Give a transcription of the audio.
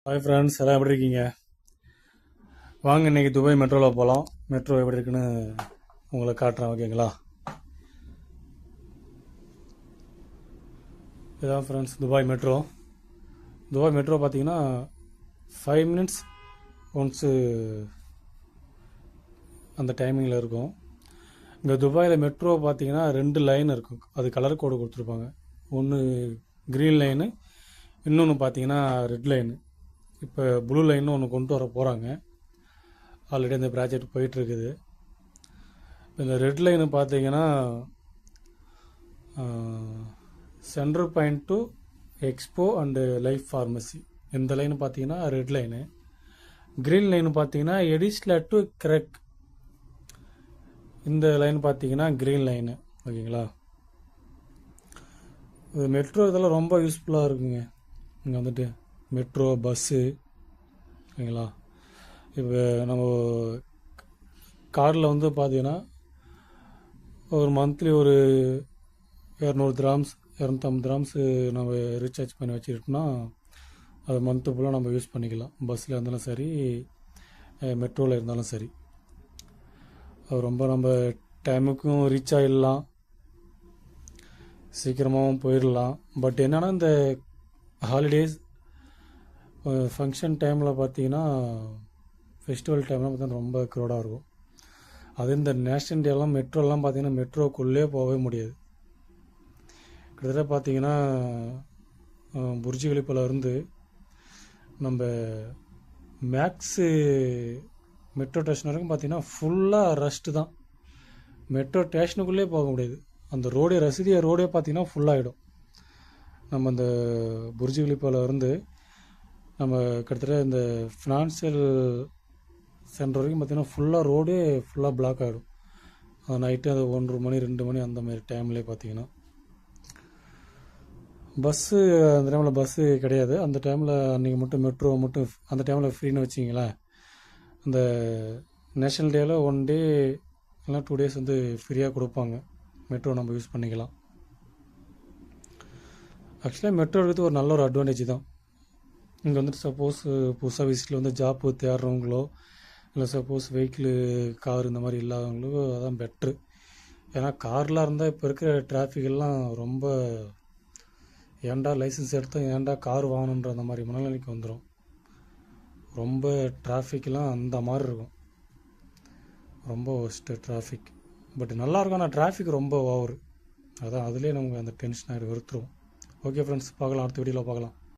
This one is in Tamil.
ஹாய் ஃப்ரெண்ட்ஸ், எல்லாம் எப்படி இருக்கீங்க? வாங்க இன்றைக்கி துபாய் மெட்ரோவில் போகலாம். மெட்ரோ எப்படி இருக்குன்னு உங்களை காட்டுறேன், ஓகேங்களா? இதான் friends Dubai metro. Dubai metro பார்த்தீங்கன்னா 5 மினிட்ஸ் ஒன்ஸு அந்த டைமிங்கில் இருக்கும். இங்கே துபாயில் மெட்ரோ பார்த்தீங்கன்னா 2 லைன் இருக்கும். அது கலர் கோடு கொடுத்துருப்பாங்க. ஒன்று க்ரீன் லைனு, இன்னொன்று பார்த்தீங்கன்னா ரெட் லைனு. இப்போ ப்ளூ லைன்னு ஒன்று கொண்டு வர போகிறாங்க. ஆல்ரெடி அந்த ப்ராஜெக்ட் போயிட்டுருக்குது. இந்த ரெட் லைனு பார்த்தீங்கன்னா central point to expo and life pharmacy. இந்த லைனு பார்த்தீங்கன்னா ரெட் லைனு. க்ரீன் லைனு பார்த்தீங்கன்னா எடிஸ்லா டு கிரெக். இந்த லைன் பார்த்தீங்கன்னா க்ரீன் லைனு, ஓகேங்களா? இது மெட்ரோ இதெல்லாம் ரொம்ப யூஸ்ஃபுல்லாக இருக்குங்க. இங்கே வந்துட்டு மெட்ரோ பஸ்ஸு, ஓகேங்களா? இப்போ நம்ம காரில் வந்து பார்த்தீங்கன்னா ஒரு மந்த்லி ஒரு 200 திராம்ஸ் 250 திராம்ஸு நம்ம ரீசார்ஜ் பண்ணி வச்சுக்கிட்டோம்னா அது மந்த்து ஃபுல்லாக நம்ம யூஸ் பண்ணிக்கலாம். பஸ்ஸில் இருந்தாலும் சரி, மெட்ரோவில் இருந்தாலும் சரி. அது ரொம்ப நம்ம டைமுக்கும் ரீச் ஆகிடலாம், சீக்கிரமாகவும் போயிடலாம். பட் என்னென்னா இந்த ஹாலிடேஸ் ஃபங்க்ஷன் டைமில் பார்த்தீங்கன்னா, ஃபெஸ்டிவல் டைம்லாம் பார்த்தீங்கன்னா ரொம்ப க்ரௌடாக இருக்கும். அது இந்த நேஷ்னல் டேலாம் மெட்ரோலாம் பார்த்தீங்கன்னா மெட்ரோக்குள்ளே போகவே முடியாது. கிட்டத்தட்ட பார்த்தீங்கன்னா புர்ஜ் கலிஃபால இருந்து நம்ம மேக்ஸு மெட்ரோ ஸ்டேஷன் வரைக்கும் பார்த்தீங்கன்னா ஃபுல்லாக ரஷ்ட்டு தான். மெட்ரோ ஸ்டேஷனுக்குள்ளே போக முடியாது. அந்த ரோடே பார்த்தீங்கன்னா ஃபுல்லாகிடும். நம்ம அந்த புர்ஜ் கலிஃபால இருந்து நம்ம கிட்டத்தட்ட இந்த ஃபினான்சியல் சென்டர் வரைக்கும் பார்த்தீங்கன்னா ஃபுல்லாக பிளாக் ஆகிடும். அது நைட்டு அது 1 மணி 2 மணி அந்த மாதிரி டைம்லேயே பார்த்தீங்கன்னா அந்த டைமில் பஸ்ஸு கிடையாது. அந்த டைமில் அன்றைக்கி மட்டும் மெட்ரோ மட்டும் அந்த டைமில் ஃப்ரீன்னு வச்சிங்களேன். அந்த நேஷ்னல் டேயில் 1 டே இல்லைனா 2 டேஸ் வந்து ஃப்ரீயாக கொடுப்பாங்க. மெட்ரோ நம்ம யூஸ் பண்ணிக்கலாம். ஆக்சுவலாக மெட்ரோ இருக்கிறது ஒரு நல்ல ஒரு அட்வான்டேஜ் தான். இங்கே வந்துட்டு சப்போஸ் புதுசாக விசிட்டில் வந்து ஜாப்பு தேடுறவங்களோ, இல்லை சப்போஸ் வெஹிக்கிளு கார் இந்த மாதிரி இல்லாதவங்களோ அதான் பெட்ரு. ஏன்னா கார்லாம் இருந்தால் இப்போ இருக்கிற டிராஃபிக்கெல்லாம் ரொம்ப ஏன்டா லைசன்ஸ் எடுத்தால் ஏன்டா கார் வாங்கணுன்ற அந்த மாதிரி மனநிலைக்கு வந்துடும். ரொம்ப டிராஃபிக்லாம் அந்த மாதிரி இருக்கும், ரொம்ப ஒஸ்ட்டு டிராஃபிக். பட் நல்லாயிருக்கும், ஆனால் டிராஃபிக் ரொம்ப ஓவரு. அதான் அதுலேயே நமக்கு அந்த டென்ஷன் ஆகிடும், வெறுத்துருவோம். ஓகே ஃப்ரெண்ட்ஸ், பார்க்கலாம், அடுத்த வீடியோவில் பார்க்கலாம்.